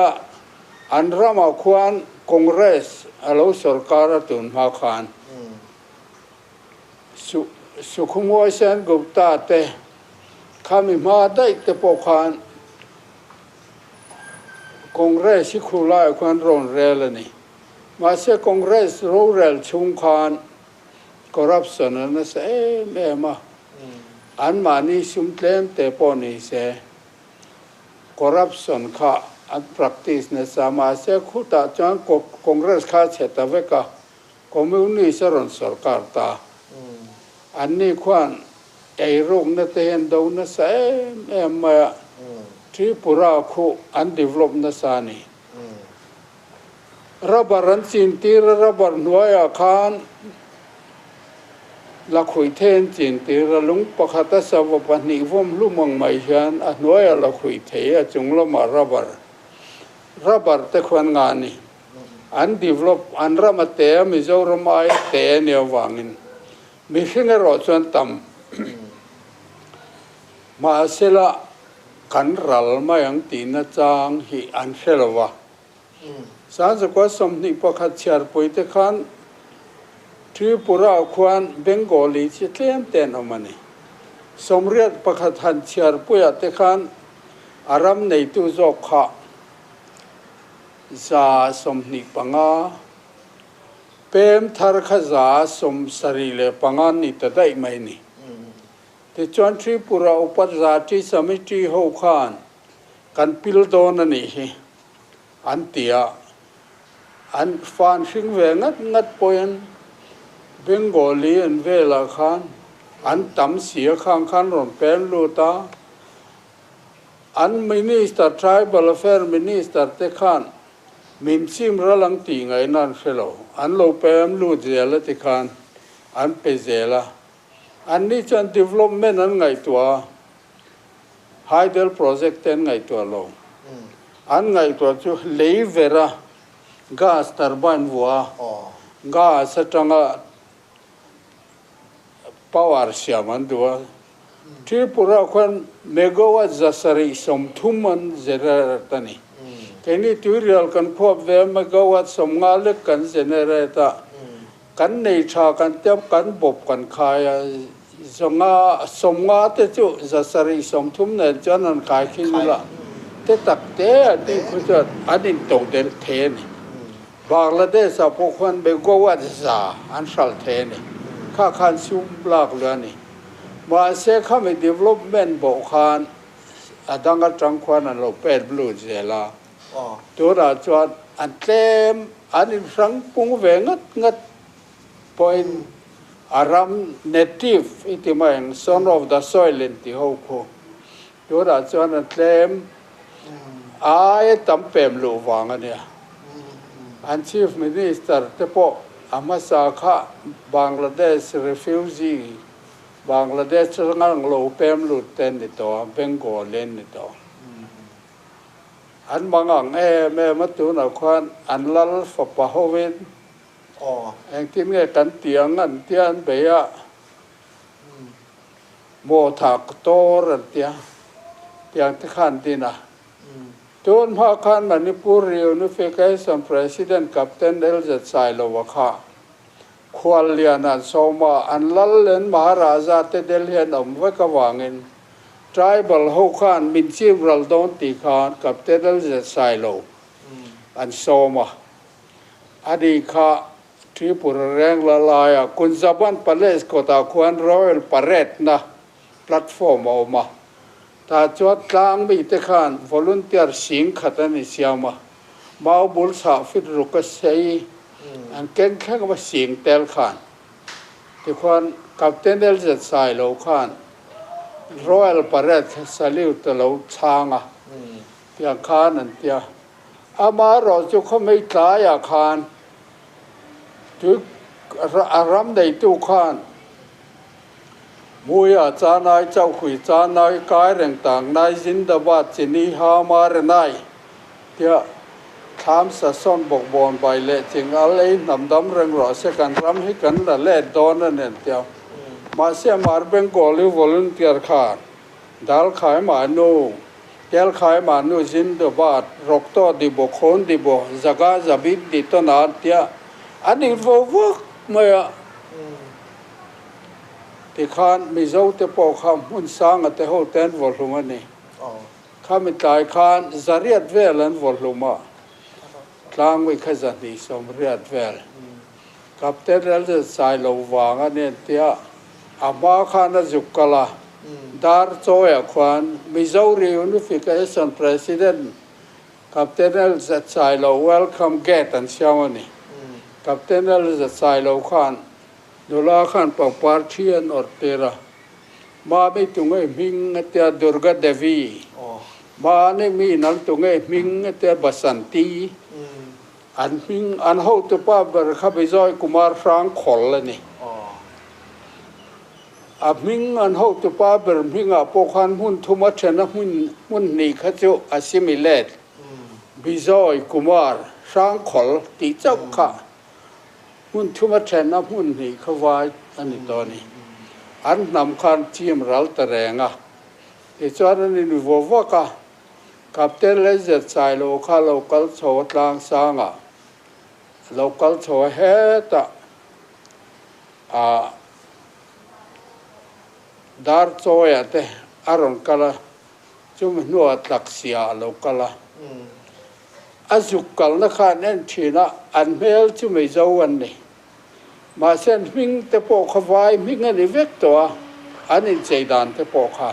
อันรามาควันคองเกรสอาลูสรการตุนมาขานสุขุมวิเซนกุปตาเตขามิมาได้เตปขานคองเกรสคุลายควันรอนเรลนี่มาเสคองเกรสโรเรลชุงขานคอร์รัปชันนั่นเสแม่มาอันมานี่สุมเตมเตปอนี่เสคอร์รัปชันข้าอัน practice เนี่ยสามารถเสกขุดตาจางคองเกรสข้าเฉตเวกะคอมมิวนิสต์รอนสรการตาอันนี้ควันไอโรงนั่นเห็นดูนั่นเสแม่มาที่ปุระคู่อัน develop นั่นสานี่รับบารันสินตีรับบาร์หน่วยอาคารลักขุยเทนจินตีระลุงปะขัตสาวปนิวมลุ่มมังไม่ยันอันหน่วยลักขุยเทียจงละมารับบาร์เตควันงานนี่อัน develop อันรามาเตะมิจารมาเตะเนียววังินมิฟิงรอจวนตัมมาเสละกันรัลมายังตีนจางฮีอันเฟลวะสารสกัดสมนิปะขัดเชียร์ปุยเตคันที่ปุระควันเบงกอลีที่เลี้ยงเต้นออกมานี่สมเรียกปะขัดหันเชียร์ปุยเตคันอารามในตุจอกขะจาสมนิปังอาเปมทาร์ขจาสมสรีเลปังอานิตได้ไหมนี่แต่จวนที่ปุระอุปจาที่สมิติหูขานกันพิลโดนนี่อันเตียอันฟานฟิงเวงัดปอยนเบงกอลีอันเวลาขานอันตั้มเสียข้างขันรอนเป็นลูตาอันมินิสเตอร์ทริบัลเฟร์มินิสเตอร์เตขานมินซิมระลังตีไงนั่นเฟลอันโลเปมลูเจลเตขานอันเปเจลาอันนี้จน development อันไงตัวไฮเดลโปรเจกต์อันไงตัวโลอันไงตัวจูเลเวราก๊าซทาร์บานวัวก๊าซจังpower เสียมันตัวที่ปุระควันเมกะวัตจะสริสมทุมันเจเนเรตนี่แค่นี้ตัวเรียลกันพบเวเมกะวัตสมงาเล็กกันเจเนเรตกันในชากันเทียบกันบบกันขายสมงาเตจูจะสริสมทุมเนี่ยจนันขายขึ้นละแต่ตักเตะที่เขาจะอันนี้ตกเดลเทนบางละเดสพวกคนเบกวัตซาอันชัลเทนข้าขันซุมบลากเลยนี่มาเสกข้ามี development บอกขันอดังกัจังควันอันเราเป็ดบลูเจลาตัวราชวัดอันเต็มอันนี้สังปุงเวงัดพอย aram native iti main son of the soil inti hoko tura chuan an tlem ai tampem lu wanga nia an chief minister te po amasa kha Bangladesh refugee Bangladesh ngang lo pem lu ten ni to Bengal len ni to an mangang me matu na khan an lal fa pahoven anh tin nghe cắn tiếng anh tiếng bé ạ mồ thạc to rồi tiếng tiếng thế khăn tin à tuần hoa khăn Manipur Reunification President Captain Elzad Sailo kha khwal lian an soma an lal len Maharaja te Delhi om với ka wangin tribal ho khan min chimral don ti khan Captain Elzad Sailo an soma adi kha Tripura reng la laya Kunzaban Palace kota kwan Royal Parade na platform oma ta chuat tlang mi te khan volunteer sing khatani siama mau bul sa fit rukasei an ken khang ma sing tel khan te khan Captain Elzad Sailo khan Royal Parade salute lo changa tia khan an tia ama ro chu khomei tlaya khan tu aram dei tu khan muya cha nai chau khui cha nai kai reng tang nai Zindabad chini ha mar nai tia tham sa son bok bon bai le ching alei nam dam reng ro se kan ram hi kan la le don an tia ma se mar Bengal volunteer khan dal khai ma nu tel khai ma nu Zindabad rokto di bo khon di bo jaga zabit di to na tia anh vô vước mà thì khan mi dâu te po kham hun sang at te hol ten vol luma ni kham tai khan zariat vel an vol luma tlang wi khazan ni som riat vel Captain Elzad Sailo wanga ne tia ama khan azukala dar choya khan mi dâu Reunification President Captain Elzad Sailo welcome gate an siamani Captain Elzad Sailo khan Dula khan Paparthian or Tera ma mi tungai ming tia Durga Devi ma ne mi nang tungai ming tia Basanti an ming an ho tu pa ber kha bizoi Kumar Rang khol ni a ming an ho tu pa ber ming a po khan hun thuma thena mun ni kha chu assimilate bizoi Kumar Rang khol ti chau kha hun thuma thena hun ni khawai ani to ni an nam khan chim ral tarenga e chuan ni vo vo ka Captain Elzad Sailo kha local chaw tlang sanga local chaw he ta a dar choya te aron kala chum nuat laksia lokala azukal na khan en thina an mel chu mai zo an ni ma sen ming te po khawai ming ani vek to an in cheidan te po kha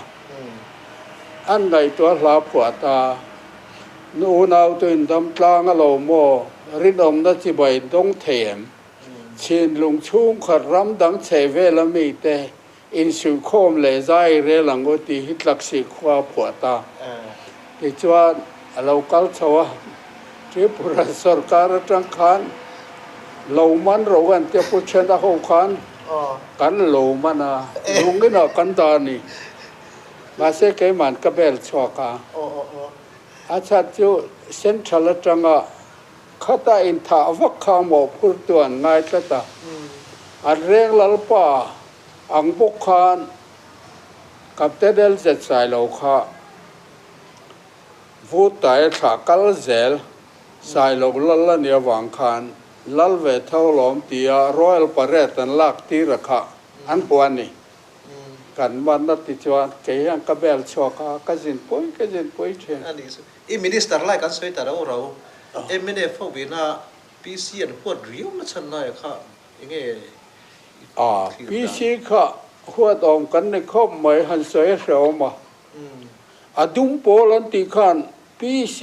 an ngai to hla phuata nu nau to in dam tlang a lo mo rinom na chi bai dong them chin lung chung khat ram dang che ve la mi te in su khom le zai re lang o ti hitlak si khwa phuata ti chuan a local chawa Tripura sarkar tang khan lo man ro gan te pu chena ho khan kan lo mana lung na kan ta ni ma se ke man ka bel choka acha chu central tanga khata in tha vak kha mo phur tuan ngai ta ta a reng lal pa ang bok khan Captain Elzad Sailo kha vu tai tha kal zel Sailo lal nia wang khan lal ve thau lom tia Royal Parade an lak ti rakha an puan ni kan man na ti chuan ke yang ka bel choka ka jin poi the ani i minister lai kan soi ta ro emene fo bina PC an hot riu ma chan na kha inge PC kha huat om kan ne khom mai han soi ro ma adum polan ti khan PC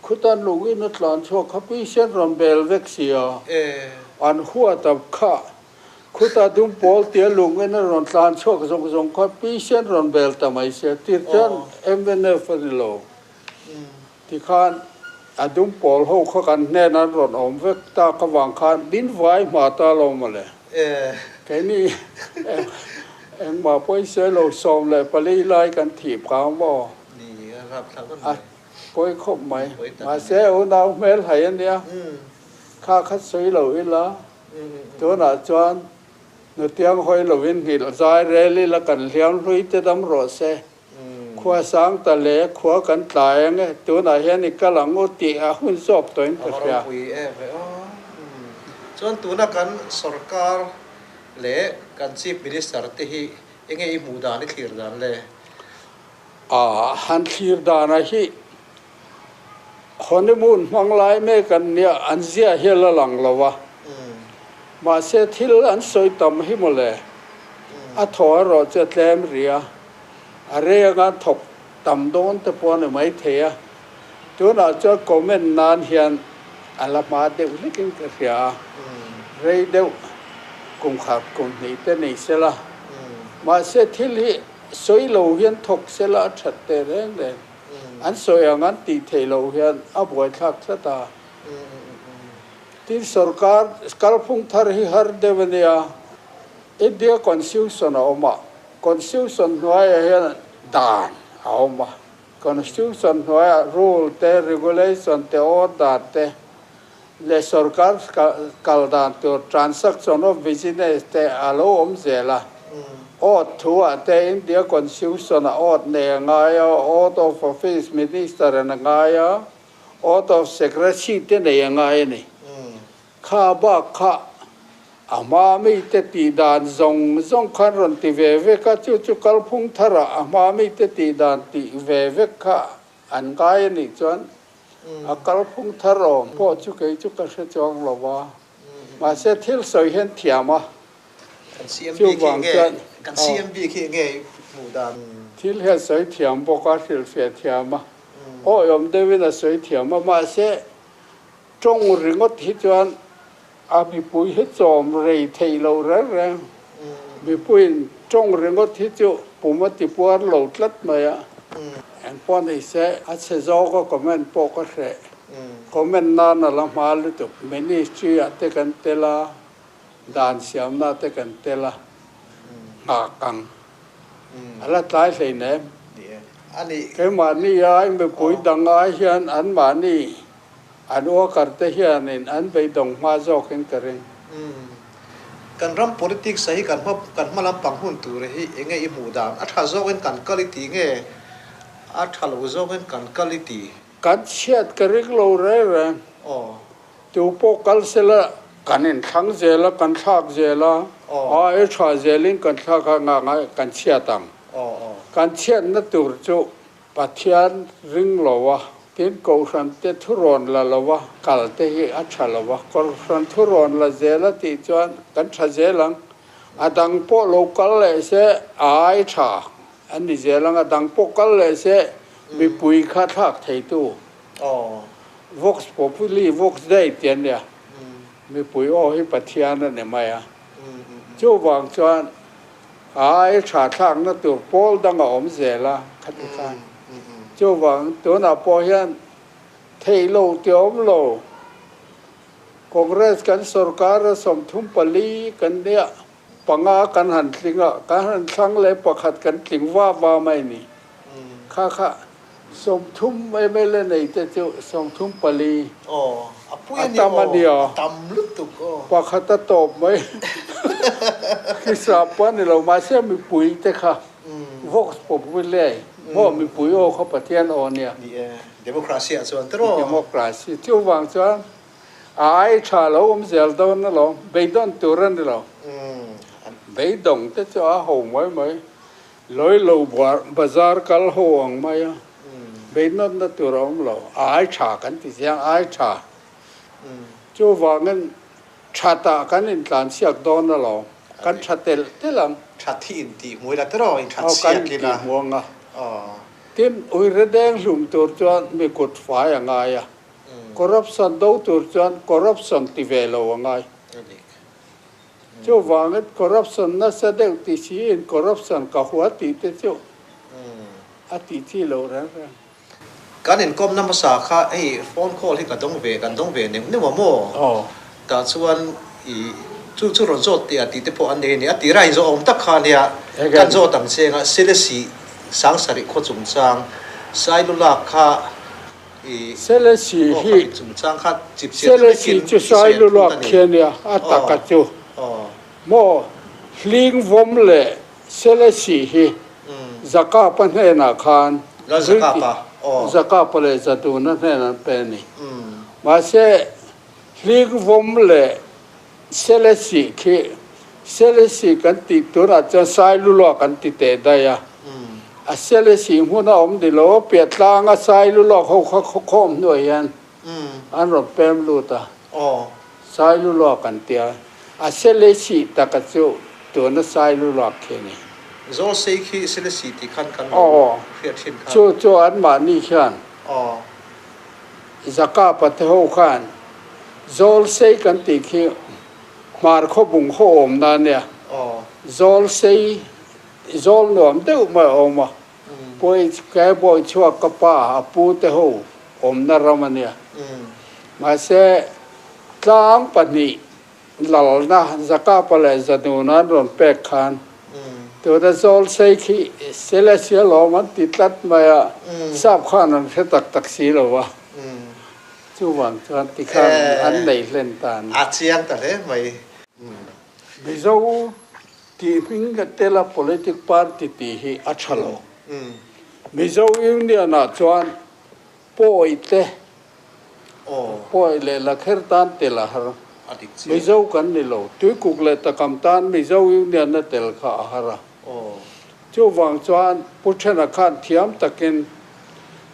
khutan lungi na tlan cho kha PC ron bel vek sia an huat ab kha khu ta dung pol tia lung en ron tlan chok zong zong kho pi sen ron bel ta mai se tir chan emne farilo ti khan adung pol ho kho kan ne nan ron om vek ta ka wang khan bin vai ma ta lo ma le cái ni em mà poi se lo som le pali lai kan thip ka moนี่ครับทางต้น poi khop mai ma se o nau mel hai an ya kha khat soi lo in la to na chuan no tiang hoi lo in hil zai reli la kan hliam hlui te dam ro se khua sang ta le khua kan tlai nge to na hian ni ka lang o ti a hun sop toin ka ya ส่วนตัวนักการสรการเล่การชีพมินิสเตอร์ที่เองไอ้หมู่ดานี่ขีดดันเลย han thir da na hi honeymoon mang lai me kan nia an zia hela lang lawa ma se thil an soi tam hi mole a thor ro che tlem ria a re ga thop tam don te pon mai thea tu na cho comment nan hian ala ma de likin ka ria re de kum khat kum ni te nei se la ma se thil hi soi lo hian thok se la that te reng le an soi angan ti thei lo hian a boi thak sa ta tin sarkar kalphung thar hi har devania india constitution oma constitution noi hian dan oma constitution noi rule te regulation te order te le sarkar kal dan to transaction of business te alo om zela ot thua te india constitution ot ne ngaya ot of office minister na ngaya ot of secretary te ne ngaya ni kha ba kha ama mi te ti dan zong zong khan ron ti ve ve ka chu chu kal phung thara ama mi te ti dan ti ve ve kha an ngaya ni chon a kal phung tharo po chu ke chu ka se chong lo wa ma se thil soi hen thiama กัน CMB ขี้เงี้ยหมู่ดาน thil he soi thiam bo ka thil fe thiama o yom de wina soi thiama ma se trong ringot hi chuan a bi pui he chom rei thei lo ra ra bi pui trong ringot hi chu puma ti puar lo tlat ma ya en pon ei se a se zo ko comment po ko re comment na na la ma lu tu ministry ate kan tela dan siam na te kan tela nga kang ala tlai sei ne อันนี้ ke ma ni ai me pui dang ai hian an ma ni an o kar te hian in an be dong ma zo ken karen กันรำ politics ใส่กันมาลำปังหุ่นตัวเลยเองไอ้หมู่ดานอัฐาโซกันกันกะลิตีเงี้ยอัฐาโลโซกันกันกะลิตี kan chiat karik lo re re อ๋อ tu po kal sela kanin thang zela kan thak zela ai tha zelin kan thak nga nga kan chiatang อ๋ออ๋อ kan chiat na tur chu pathian ring lowa tin ko san te thuron la lowa kal te hi acha lowa kor san thuron la zela ti chuan kan tha zelang adang po local le se ai tha ani zelang adang po kal le se mi pui kha thak thei tu อ๋อ vox populi vox dei tian ya mi pui o hi pathian na ne maya chu wang chuan ai tha thak na tur pol dang a om zela khat khan chu wang to na po hian thei lo ti om lo congress kan sarkar som thum pali kan dia panga kan han tlinga kan han thang le pakhat kan tling wa mai ni kha kha som thum mai mai le nei te chu som thum pali อ๋ออ่ะปุ้ยนี่ตำลึกตุกอ๋อ pakhat ta top mai kisapan ni lo ma se mi pui te kha vox populi bo mi pui o kha pathian o nia นี่democracy ส่วนตรอ democracy chu wang chuan ai tha lo zel don na lo be don turan ni lo be dong te chu a ho mai mai loi lo bazar kal ho ang mai be non na turam lo ai tha kan ti siang ai tha chu wangen chata kan in tlan siak don na lo kan chatel telam ชัดที่อินตีมวยละตรออินชัด เอา เสี กั ย น กิ กี่ นละ ห่วงอ่ะ อ๋อ tin ui re deng lum tur chuan mi kut fa ya nga ya corruption do tur chuan corruption ti ve lo ngai เจ้าวางเอ็ดคอร์รัปชันน่าแสดงติชีนคอร์รัปชันกับหัวติเตเจ้าอาทิที่เราแล้วการเห็นกรมน้ำภาษาค่ะไอ้โฟนคอลที่กันต้องเวเนี่ยนี่ว่าโม่แต่ส่วนอีจู่รอนโจตีอาทิตย์พออันนี้อาทิตย์ไรโจอมตักขาเนี่ยกันโจตั้งเสียงเสด็จสีสังสริโคจุงจางสายลุลักค่ะเซเลสีฮีจุงจางค่ะจิบเสียเซเลสีจะสายลุลักเขียนเนี่ยอัตกัจจุโม่ลิงวมเล่เซเลสีฮีจักรปันเฮนาคานแล้วจักรปะzakat pale zatu na na peni ma se lig vomle selesi ke selesi kan ti tura cha sai lu lo kan ti te da ya a selesi huna om di lo pe tlang a sai lu lo khom no yan an ro pem lu ta sai lu lo kan tia a selesi ta ka chu to na sai lu lo ke ni zo sei khi selesi ti khan kan khiat thin khan chu an ma ni khan zakat pat ho khan zol sei kan ti khi mar kho bung kho om na ne zol sei zol nom deu ma oma poi ka boy chua ka pa pu te ho om na ramania ma se tlang pa ni lal na zakat pale zaduna ron pe khanตัวนั้นโซลใช้ขี้เซเลเซียหลอมันติดลัดมาทราบข้านั้นแค่ตักสีหรอวะจู่หวังจวนติข้าอันไหนเล่นตานอาเจียงแต่เล่ไม่มิโซที่พิงกับเตล่า political party ที่ฮีอัชโลมิโซอินเดียน่าจวนป่วยเตะป่วยเลยลักเหร์ตันเตล่าฮาร์มิโซกันนี่โลตุยกุกเลยตะกำตันมิโซอินเดียน่าเตลข้าฮาร์จู่หวังจวนพุทธนาคารเทียมตะกิน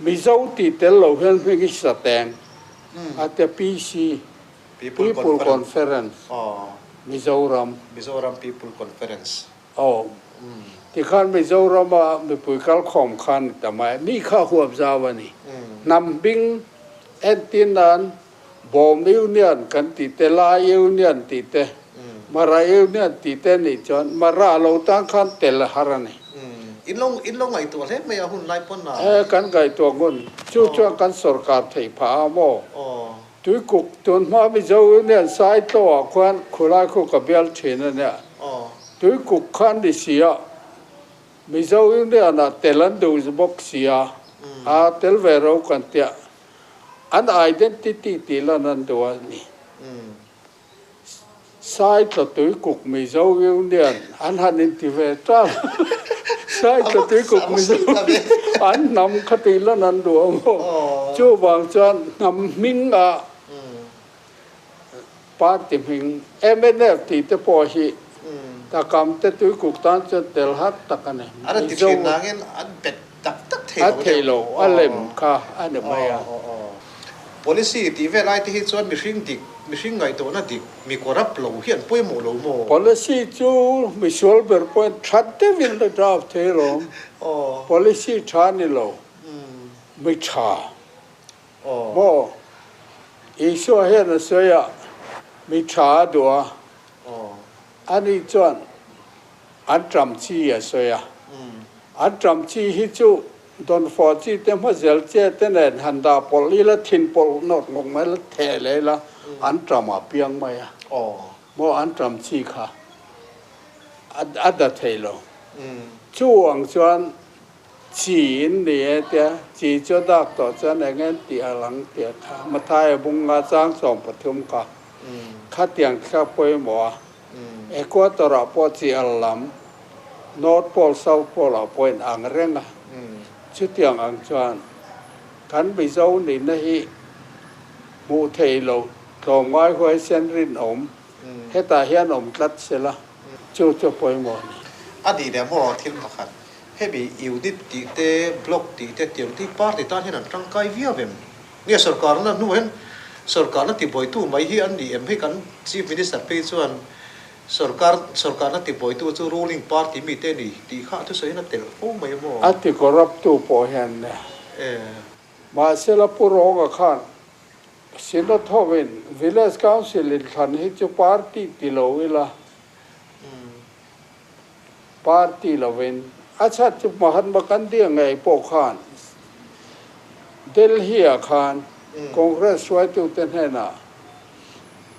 มิโซที่เตลโลเห็นพิกิสแตงอาจจะPC People Conference มิโซรัม People Conference ที่ขันมิโซรัมมาไม่ปุยกัลขอมขันแต่ไม่นี่ข้าหัวจาวนี่นำบิงเอ็นตินันบอมยูเนียนกันติเตลายยูเนียนติเตมารายูเนียนติเตนี่จนมาราเราตั้งขันเตลฮารานี่อินลงไงตัวเล็กไม่เอาหุ่นไล่ปนน่ะกันไงตัวงุนช่วงกันสรการไทยพาโมตุยกุกตุนมามิโซเนี่ยสายตัวควันคุลายคุกับเบลเชนเนี่ยตุยกุกขันดิเสียมิโซเนี่ยน่ะเตลันดูสบกเสียเตลเวโรกันเตียอัน identity ตีละนันตัวนี่สายตัวตุยกุกมิโซเนี่ยอันฮันอินทิเวต้าสายตัวตุยกุกมิโซอันนำคติละนันตัวโมจู่บางจวนนำมิงปาติมิงMNF ตีเตปอฮีตะกำเตตุยกุกตันจนเตลฮัตตะกันเนี่ยอันนั้นติดเชื้อนังเงินอันเป็ดตักเทโลอันเล่มค่ะอันเดียไม่อะpolicy ที่เวลาที่ชวนมิชิงไงตัวนั่นดิมีกรับโลเฮียนป่วยโมโลโม policy จู่มิชวลเบอร์พอยน์ชัดเจนวินด์ดราฟเทโลpolicy ชานี่โลไม่ชาโมอีชัวเฮียนเสียไม่ชาดัวอันนี้จวนอันจำชีอะเสียอันจำชีฮิจูโดนฟอร์จีเต็มหัวเซลเจเตนเอ็นฮันดาปอลีละทินปอลนอดงงไหมละเทเลยละอันจำมาเปียงไหมอะโมอันจำชีค่ะอันดับเทโลช่วงจวนจีนเนี่ยเดียจีจดักต่อจวนเงินตีอลังเตียค่ะมาทายบุงงาจางสองปฐมค่ะข้าเตียงข้าป่วยหมอเอกวาตอร์ปอจีอัลลัมนอร์ทโพลเซาท์โพลป่วยอังเร่งอ่ะชุดเตียงอังจวนขันไปเจ้าหนินะฮีมูเทโลตรงไว้ไว้เส้นรินอมให้ตาเฮียนอมตัดเสละจู่ป่วยหมอนี่อดีตเดี๋ยวหมอทิ้งมาขันให้ไปอยู่ที่ตีเตบล็อกตีเตเตียงที่ปาร์ติตานให้นั่นร่างกายเวียบเอ็มเนี่ยสกัดนั่นนู่นสกัดนั่นที่บ่อยตู้ไม่ฮีอันนี้เอ็มให้กันชีฟมินิสเตอร์ไปส่วนสกัดนั่นที่บ่อยตู้จู่ ruling party มีเตนี่ที่ข้าทุกสิ่งนั่นเตลโอ้ไม่หมออันที่ก็รับตู้ปอเห็นเนี่ยมาเสละปุโรกขันสินทวิน village council ขันให้จู party ติโลวิละ party la wen acha chu mahan bakan dia ngai po khan Delhi a khan congress swai tu ten hena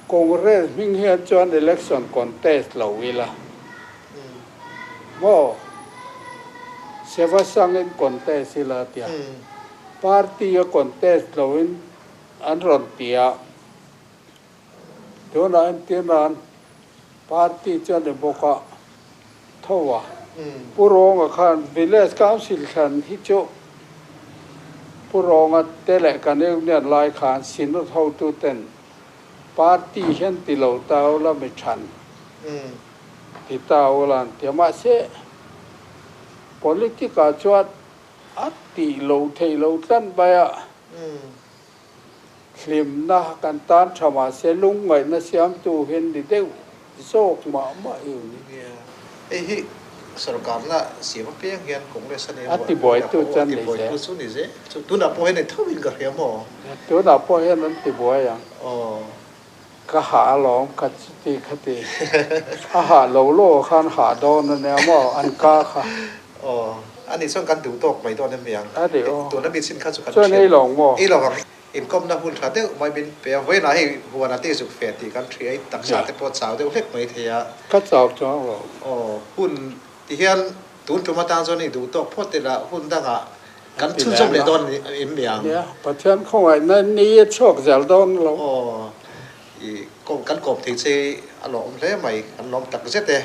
congress ming hian chuan election contest lo wila mo seva sangin contest ila tia party a contest lo win an ron tia dona an tinan party chuan de boka thowa purong a khan village council khan hi chu purong a tele kan ne lai khan sin ro thau tu ten party hian ti lo taw la me than ti taw lan ti ma se politica chuat ati lo thei lo tlan ba ya khlim na kan tan thama se lung ngai na siam tu hen di deu sok ma eu ni hi sarkar na siam pe hian congress ne ati boy tu chan le boy tu su ni je tu na po hen thawin ka he mo tu na po hen an ti boy ya ka ha long ka ti khati a ha lo lo khan ha don ne mo an ka kha อันนี้ส่วนการดูตกไปตอนนั้นเมียงตัวนั้นเป็นสินค้าสุขภาพ ช่วยให้หลงบ่ อีหลงอินคอมนะหุ่นขาเต้ไม่เป็นเปียเว้ยนะให้หัวนาเต้สุขเฟียตีกันทรีไอ้ตักษาเต้ปวดสาวเต้เล็กไม่เทีย ก็สอบจ้องหรอ หุ่นที่เฮียนตุนจุมาตางส่วนนี้ดูตกพอดแต่ละหุ่นตั้งอ่ะกันชื่นชมเลยตอนอินเมียงเนี่ยประเทศเขาไว้นั่นนี่โชคจะโดนเราอีกกันกบถึงเชอารมณ์เลยไหมอันลมตักเสร็จเลย